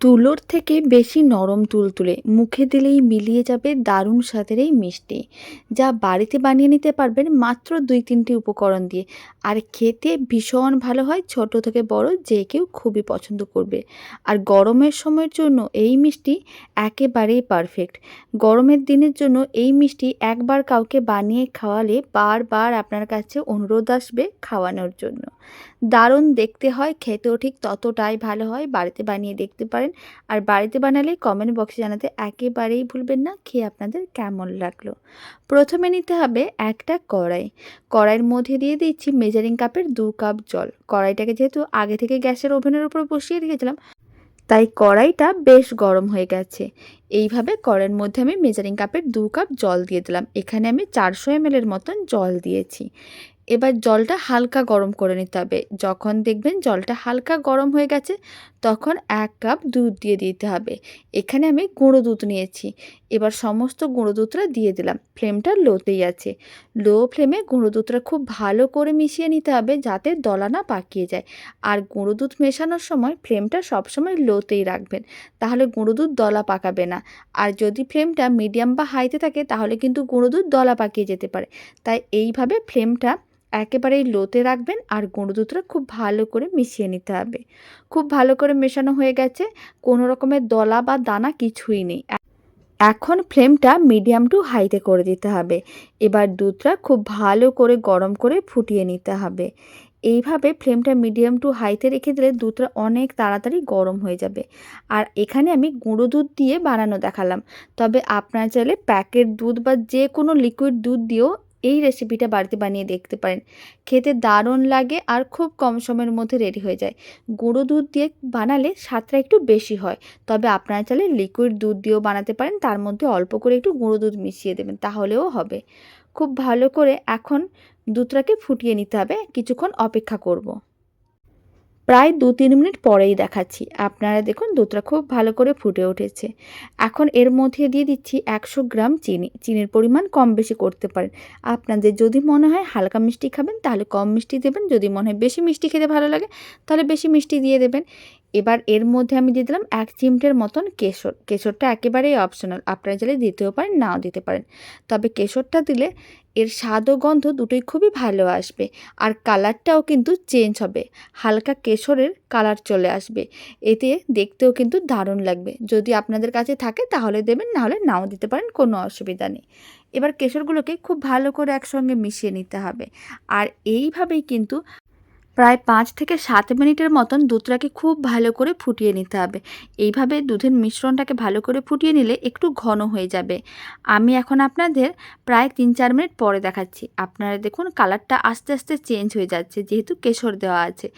তুলোর থেকে বেশি নরম তুলতুলে, মুখে দিলেই মিলিয়ে যাবে দারুণ স্বাদের এই মিষ্টি, যা বাড়িতে বানিয়ে নিতে পারবেন মাত্র ২-৩টি উপকরণ দিয়ে। আর খেতে ভীষণ ভালো হয়, ছোট থেকে বড় যে কেউ খুবই পছন্দ করবে। আর গরমের সময়ের জন্য এই মিষ্টি একেবারেই পারফেক্ট। গরমের দিনের জন্য এই মিষ্টি একবার কাউকে বানিয়ে খাওয়ালে বারবার আপনার কাছে অনুরোধ আসবে খাওয়ানোর জন্য। দারুণ দেখতে হয়, খেতেও ঠিক ততটাই ভালো হয়। বাড়িতে বানিয়ে দেখতে পারেন। আর বাড়িতে বানালে কমেন্ট বক্সে জানাতে একেবারেই ভুলবেন না খেয়ে আপনাদের কেমন লাগলো। প্রথমে নিতে হবে একটা কড়াই। কড়াইয়ের মধ্যে দিয়ে দিচ্ছি মেজারিং কাপের ২ কাপ জল। কড়াইটাকে যেহেতু আগে থেকে গ্যাসের ওভেনের উপর বসিয়ে রেখেছিলাম, তাই কড়াইটা বেশ গরম হয়ে গেছে। এইভাবে কড়াইয়ের মধ্যে আমি মেজারিং কাপের ২ কাপ জল দিয়ে দিলাম। এখানে আমি ৪০০ ml এর মতন জল দিয়েছি। এবার জলটা হালকা গরম করে নিতে হবে। যখন দেখবেন জলটা হালকা গরম হয়ে গেছে, তখন ১ কাপ দুধ দিয়ে দিতে হবে। এখানে আমি গুঁড়ো দুধ নিয়েছি। এবার সমস্ত গুঁড়ো দুধটা দিয়ে দিলাম। ফ্লেমটা লোতেই আছে। লো ফ্লেমে গুঁড়ো দুধটা খুব ভালো করে মিশিয়ে নিতে হবে, যাতে দলা না পাকিয়ে যায়। আর গুঁড়ো দুধ মেশানোর সময় ফ্লেমটা সবসময় লোতেই রাখবেন, তাহলে গুঁড়ো দুধ দলা পাকাবে না। আর যদি ফ্লেমটা মিডিয়াম বা হাইতে থাকে, তাহলে কিন্তু গুঁড়ো দুধ দলা পাকিয়ে যেতে পারে। তাই এইভাবে ফ্লেমটা একেবারেই লোতে রাখবেন আর গুঁড়ো দুধটা খুব ভালো করে মিশিয়ে নিতে হবে। খুব ভালো করে মেশানো হয়ে গেছে, কোনো রকমের দলা বা দানা কিছুই নেই। এখন ফ্লেমটা মিডিয়াম টু হাইতে করে দিতে হবে। এবার দুধটা খুব ভালো করে গরম করে ফুটিয়ে নিতে হবে। এইভাবে ফ্লেমটা মিডিয়াম টু হাইতে রেখে দিলে দুধটা অনেক তাড়াতাড়ি গরম হয়ে যাবে। আর এখানে আমি গুঁড়ো দুধ দিয়ে বানানো দেখালাম, তবে আপনারা চাইলে প্যাকেট দুধ বা যে কোনো লিকুইড দুধ দিয়েও এই রেসিপিটা বাড়িতে বানিয়ে দেখতে পারেন। খেতে দারুণ লাগে আর খুব কম সময়ের মধ্যে রেডি হয়ে যায়। গুঁড়ো দুধ দিয়ে বানালে স্বাদটা একটু বেশি হয়, তবে আপনারা চাইলে লিকুইড দুধ দিয়েও বানাতে পারেন। তার মধ্যে অল্প করে একটু গুঁড়ো দুধ মিশিয়ে দেবেন, তাহলেও হবে। খুব ভালো করে এখন দুধটাকে ফুটিয়ে নিতে হবে। কিছুক্ষণ অপেক্ষা করব। প্রায় ২-৩ মিনিট পরেই দেখাচ্ছি। আপনারা দেখুন দুধটা খুব ভালো করে ফুটে উঠেছে। এখন এর মধ্যে দিয়ে দিচ্ছি ১০০ গ্রাম চিনি। চিনির পরিমাণ কম বেশি করতে পারেন। আপনাদের যদি মনে হয় হালকা মিষ্টি খাবেন, তাহলে কম মিষ্টি দেবেন। যদি মনে হয় বেশি মিষ্টি খেতে ভালো লাগে, তাহলে বেশি মিষ্টি দিয়ে দেবেন। এবার এর মধ্যে আমি দিয়ে দিলাম ১ চিমটের মতন কেশর। কেশরটা একেবারেই অপশনাল। আপনারা চাইলে দিতেও পারেন, নাও দিতে পারেন। তবে কেশরটা দিলে এর স্বাদ ও গন্ধ দুটোই খুবই ভালো আসবে। আর কালারটাও কিন্তু চেঞ্জ হবে। হালকা কেশরের কালার চলে আসবে। এতে দেখতেও কিন্তু দারুণ লাগবে। যদি আপনাদের কাছে থাকে তাহলে দেবেন, নাহলে নাও দিতে পারেন, কোনো অসুবিধা নেই। এবার কেশরগুলোকে খুব ভালো করে একসঙ্গে মিশিয়ে নিতে হবে। আর এইভাবেই কিন্তু প্রায় ৫ থেকে ৭ মিনিটের মতন দুধটাকে খুব ভালো করে ফুটিয়ে নিতে হবে। এইভাবে দুধের মিশ্রণটাকে ভালো করে ফুটিয়ে নিলে একটু ঘন হয়ে যাবে। আমি এখন আপনাদের প্রায় ৩-৪ মিনিট পরে দেখাচ্ছি। আপনারা দেখুন কালারটা আস্তে আস্তে চেঞ্জ হয়ে যাচ্ছে, যেহেতু কেশর দেওয়া আছে।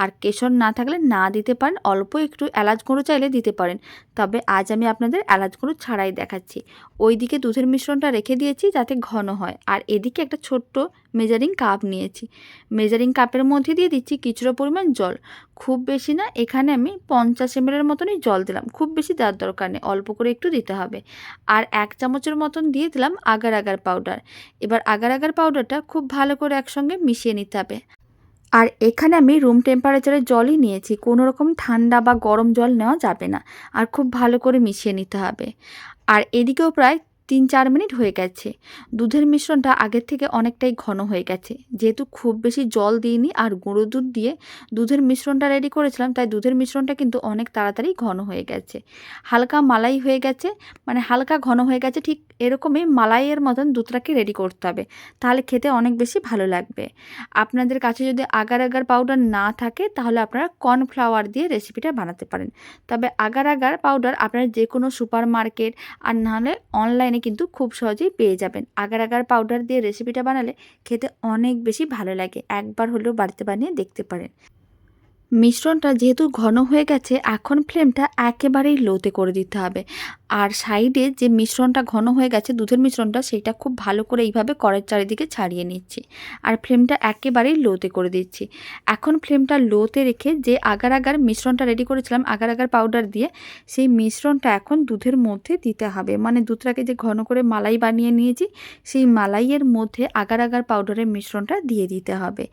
আর কেশর না থাকলে না দিতে পারেন, অল্প একটু এলাচ গুঁড়ো চাইলে দিতে পারেন। তবে আজ আমি আপনাদের এলাচ গুঁড়ো ছাড়াই দেখাচ্ছি। ওইদিকে দুধের মিশ্রণটা রেখে দিয়েছি যাতে ঘন হয়, আর এদিকে একটা ছোট্ট মেজারিং কাপ নিয়েছি। মেজারিং কাপের মধ্যে দিয়ে দিচ্ছি কিছুটা পরিমাণ জল। খুব বেশি না, এখানে আমি ৫০ ml এর মতনই জল দিলাম। খুব বেশি দেওয়ার দরকার নেই, অল্প করে একটু দিতে হবে। আর ১ চামচের মতন দিয়ে দিলাম আগার আগার পাউডার। এবার আগার আগার পাউডারটা খুব ভালো করে একসঙ্গে মিশিয়ে নিতে হবে। আর এখানে আমি রুম টেম্পারেচারের জলই নিয়েছি, কোনো রকম ঠান্ডা বা গরম জল নেওয়া যাবে না। আর খুব ভালো করে মিশিয়ে নিতে হবে। আর এদিকেও প্রায় ৩-৪ মিনিট হয়ে গেছে। দুধের মিশ্রণটা আগের থেকে অনেকটাই ঘন হয়ে গেছে। যেহেতু খুব বেশি জল দিইনি আর গুঁড়ো দুধ দিয়ে দুধের মিশ্রণটা রেডি করেছিলাম, তাই দুধের মিশ্রণটা কিন্তু অনেক তাড়াতাড়ি ঘন হয়ে গেছে। হালকা মালাই হয়ে গেছে, মানে হালকা ঘন হয়ে গেছে। ঠিক এরকমই মালাইয়ের মতন দুধটাকে রেডি করতে হবে, তাহলে খেতে অনেক বেশি ভালো লাগবে। আপনাদের কাছে যদি আগার আগার পাউডার না থাকে, তাহলে আপনারা কর্নফ্লাওয়ার দিয়ে রেসিপিটা বানাতে পারেন। তবে আগার আগার পাউডার আপনারা যে কোনো সুপার মার্কেট আর নাহলে অনলাইনে কিন্তু খুব সহজেই পেয়ে যাবেন। আগার আগার পাউডার দিয়ে রেসিপিটা বানালে খেতে অনেক বেশি ভালো লাগে। একবার হলেও বাড়িতে বানিয়ে দেখতে পারেন। মিশ্রণটা যেহেতু ঘন হয়ে গেছে, এখন ফ্লেমটা একেবারেই লোতে করে দিতে হবে। আর সাইডে যে মিশ্রণটা ঘন হয়ে গেছে দুধের মিশ্রণটা, সেটা খুব ভালো করে এইভাবে কড়াইয়ের চারিদিকে ছাড়িয়ে নিচ্ছি। আর ফ্লেমটা একেবারেই লোতে করে দিচ্ছি। এখন ফ্লেমটা লোতে রেখে যে আগার আগার মিশ্রণটা রেডি করেছিলাম আগার আগার পাউডার দিয়ে, সেই মিশ্রণটা এখন দুধের মধ্যে দিতে হবে। মানে দুধটাকে যে ঘন করে মালাই বানিয়ে নিয়েছি, সেই মালাইয়ের মধ্যে আগার আগার পাউডারের মিশ্রণটা দিয়ে দিতে হবে।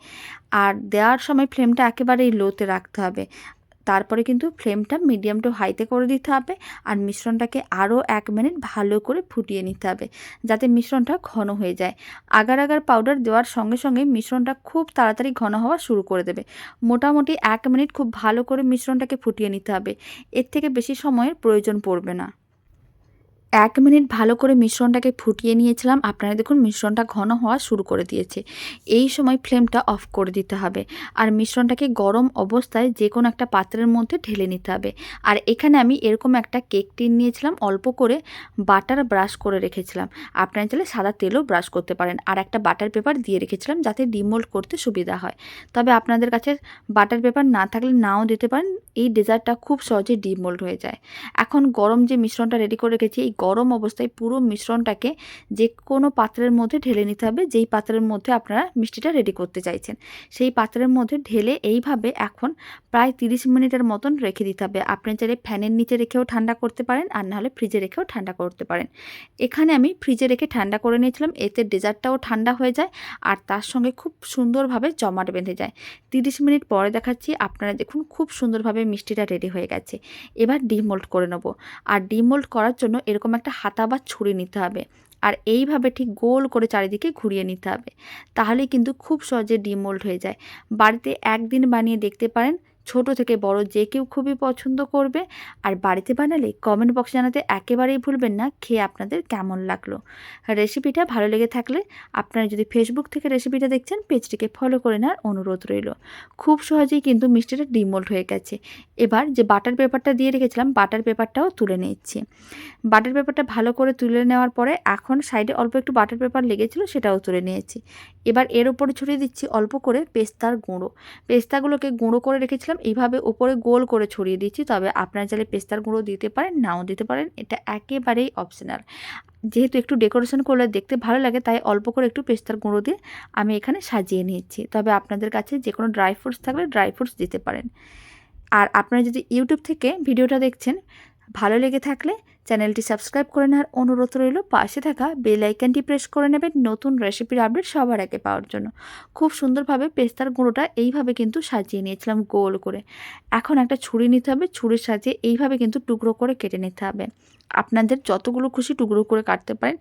আর দেওয়ার সময় ফ্লেমটা একেবারেই লোতে রাখতে হবে। তারপরে কিন্তু ফ্লেমটা মিডিয়াম টু হাইতে করে দিতে হবে আর মিশ্রণটাকে আরও 1 মিনিট ভালো করে ফুটিয়ে নিতে হবে যাতে মিশ্রণটা ঘন হয়ে যায়। আগার আগার পাউডার দেওয়ার সঙ্গে সঙ্গে মিশ্রণটা খুব তাড়াতাড়ি ঘন হওয়া শুরু করে দেবে। মোটামুটি 1 মিনিট খুব ভালো করে মিশ্রণটাকে ফুটিয়ে নিতে হবে, এর থেকে বেশি সময়ের প্রয়োজন পড়বে না। 1 মিনিট ভালো করে মিশ্রণটাকে ফুটিয়ে নিয়েছিলাম। আপনারা দেখুন মিশ্রণটা ঘন হওয়া শুরু করে দিয়েছে। এই সময় ফ্লেমটা অফ করে দিতে হবে আর মিশ্রণটাকে গরম অবস্থায় যে কোনো একটা পাত্রের মধ্যে ঢেলে নিতে হবে। আর এখানে আমি এরকম একটা কেক টিন নিয়েছিলাম, অল্প করে বাটার ব্রাশ করে রেখেছিলাম। আপনারা চাইলে সাদা তেলও ব্রাশ করতে পারেন। আর একটা বাটার পেপার দিয়ে রেখেছিলাম যাতে ডিমোল্ড করতে সুবিধা হয়। তবে আপনাদের কাছে বাটার পেপার না থাকলে নাও দিতে পারেন। এই ডেজার্টটা খুব সহজে ডিমোল্ড হয়ে যায়। এখন গরম যে মিশ্রণটা রেডি করে রেখেছি, এই গরম অবস্থায় পুরো মিশ্রণটাকে যে কোনো পাত্রের মধ্যে ঢেলে নিতে হবে। যেই পাত্রের মধ্যে আপনারা মিষ্টিটা রেডি করতে চাইছেন সেই পাত্রের মধ্যে ঢেলে এইভাবে এখন প্রায় 30 মিনিটের মতন রেখে দিতে হবে। আপনি চাইলে ফ্যানের নিচে রেখেও ঠান্ডা করতে পারেন আর নাহলে ফ্রিজে রেখেও ঠান্ডা করতে পারেন। এখানে আমি ফ্রিজে রেখে ঠান্ডা করে নিয়েছিলাম, এতে ডেজার্টটাও ঠান্ডা হয়ে যায় আর তার সঙ্গে খুব সুন্দরভাবে জমাট বেঁধে যায়। 30 মিনিট পরে দেখাচ্ছি, আপনারা দেখুন খুব সুন্দরভাবে মিষ্টিটা রেডি হয়ে গেছে। এবার ডিমোল্ড করে নেব। আর ডিমোল্ড করার জন্য এরকম একটা হাতা বা ছুরি নিতে হবে আর এইভাবে ঠিক গোল করে চারিদিকে ঘুরিয়ে নিতে হবে। তাহলে কিন্তু খুব সহজে ডিমোল্ড হয়ে যায়। বাড়িতে একদিন বানিয়ে দেখতে পারেন, ছোট থেকে বড় যে কেউ খুবই পছন্দ করবে। আর বাড়িতে বানালে কমেন্ট বক্সে জানাতে একেবারেই ভুলবেন না খেয়ে আপনাদের কেমন লাগলো। রেসিপিটা ভালো লেগে থাকলে আপনারা যদি ফেসবুক থেকে রেসিপিটা দেখছেন পেজটিকে ফলো করে নেওয়ার অনুরোধ রইল। খুব সহজেই কিন্তু মিষ্টিটা ডিমোল্ড হয়ে গেছে। এবার যে বাটার পেপারটা দিয়ে রেখেছিলাম বাটার পেপারটাও তুলে নিচ্ছি। বাটার পেপারটা ভালো করে তুলে নেওয়ার পরে এখন সাইডে অল্প একটু বাটার পেপার লেগেছিল সেটাও তুলে নিয়েছি। এবার এর ওপরে ছড়িয়ে দিচ্ছি অল্প করে পেস্তার গুঁড়ো। পেস্তাগুলোকে গুঁড়ো করে রেখেছিলাম, এইভাবে ওপরে গোল করে ছড়িয়ে দিচ্ছি। তবে আপনারা চাইলে পেস্তার গুঁড়ো দিতে পারেন, নাও দিতে পারেন, এটা একেবারেই অপশনাল। যেহেতু একটু ডেকোরেশন করলে দেখতে ভালো লাগে তাই অল্প করে একটু পেস্তার গুঁড়ো দিয়ে আমি এখানে সাজিয়ে নিচ্ছি। তবে আপনাদের কাছে যে কোনো ড্রাই ফ্রুটস থাকলে ড্রাই ফ্রুটস দিতে পারেন। আর আপনারা যদি ইউটিউব থেকে ভিডিওটা দেখছেন, ভালো লেগে থাকলে চ্যানেলটি সাবস্ক্রাইব করে নেওয়ার অনুরোধ রইল। পাশে থাকা বেল আইকনটি প্রেস করে নেবেন নতুন রেসিপির আপডেট সবার আগে পাওয়ার জন্য। খুব সুন্দরভাবে পেস্তার গুঁড়োটা এইভাবে কিন্তু সাজিয়ে নিয়েছিলাম গোল করে। এখন একটা ছুরি নিতে হবে, ছুরির সাহায্যে এইভাবে কিন্তু টুকরো করে কেটে নিতে হবে। আপনাদের যতগুলো খুশি টুকরো করে কাটতে পারেন।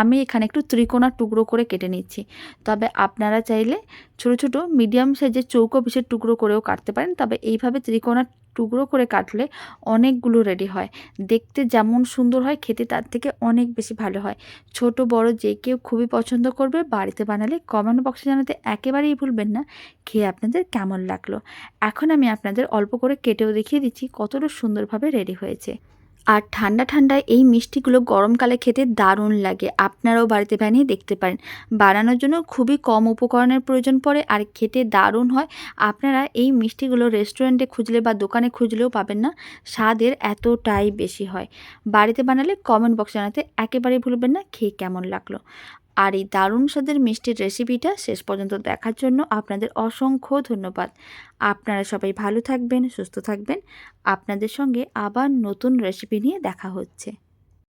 আমি এখানে একটু ত্রিকোণার টুকরো করে কেটে নিচ্ছি। তবে আপনারা চাইলে ছোটো ছোটো মিডিয়াম সাইজের চৌকো পিসের টুকরো করেও কাটতে পারেন। তবে এইভাবে ত্রিকোণার টুকরো করে কাটলে অনেকগুলো রেডি হয়। দেখতে যেমন সুন্দর হয় খেতে তার থেকে অনেক বেশি ভালো হয়। ছোট বড় যে কেউ খুবই পছন্দ করবে। বাড়িতে বানালে কমেন্ট বক্সে জানাতে একেবারেই ভুলবেন না খেয়ে আপনাদের কেমন লাগলো। এখন আমি আপনাদের অল্প করে কেটেও দেখিয়ে দিচ্ছি কতটা সুন্দরভাবে রেডি হয়েছে। আর ঠান্ডা ঠান্ডায় এই মিষ্টিগুলো গরমকালে খেতে দারুণ লাগে। আপনারাও বাড়িতে বানিয়ে দেখতে পারেন। বানানোর জন্য খুবই কম উপকরণের প্রয়োজন পড়ে আর খেতে দারুণ হয়। আপনারা এই মিষ্টিগুলো রেস্টুরেন্টে খুঁজলে বা দোকানে খুঁজলেও পাবেন না, স্বাদের এতটাই বেশি হয়। বাড়িতে বানালে কমেন্ট বক্সে জানাতে একেবারেই ভুলবেন না খেয়ে কেমন লাগলো। আর এই দারুণ স্বাদের মিষ্টির রেসিপিটা শেষ পর্যন্ত দেখার জন্য আপনাদের অসংখ্য ধন্যবাদ। আপনারা সবাই ভালো থাকবেন, সুস্থ থাকবেন। আপনাদের সঙ্গে আবার নতুন রেসিপি নিয়ে দেখা হচ্ছে।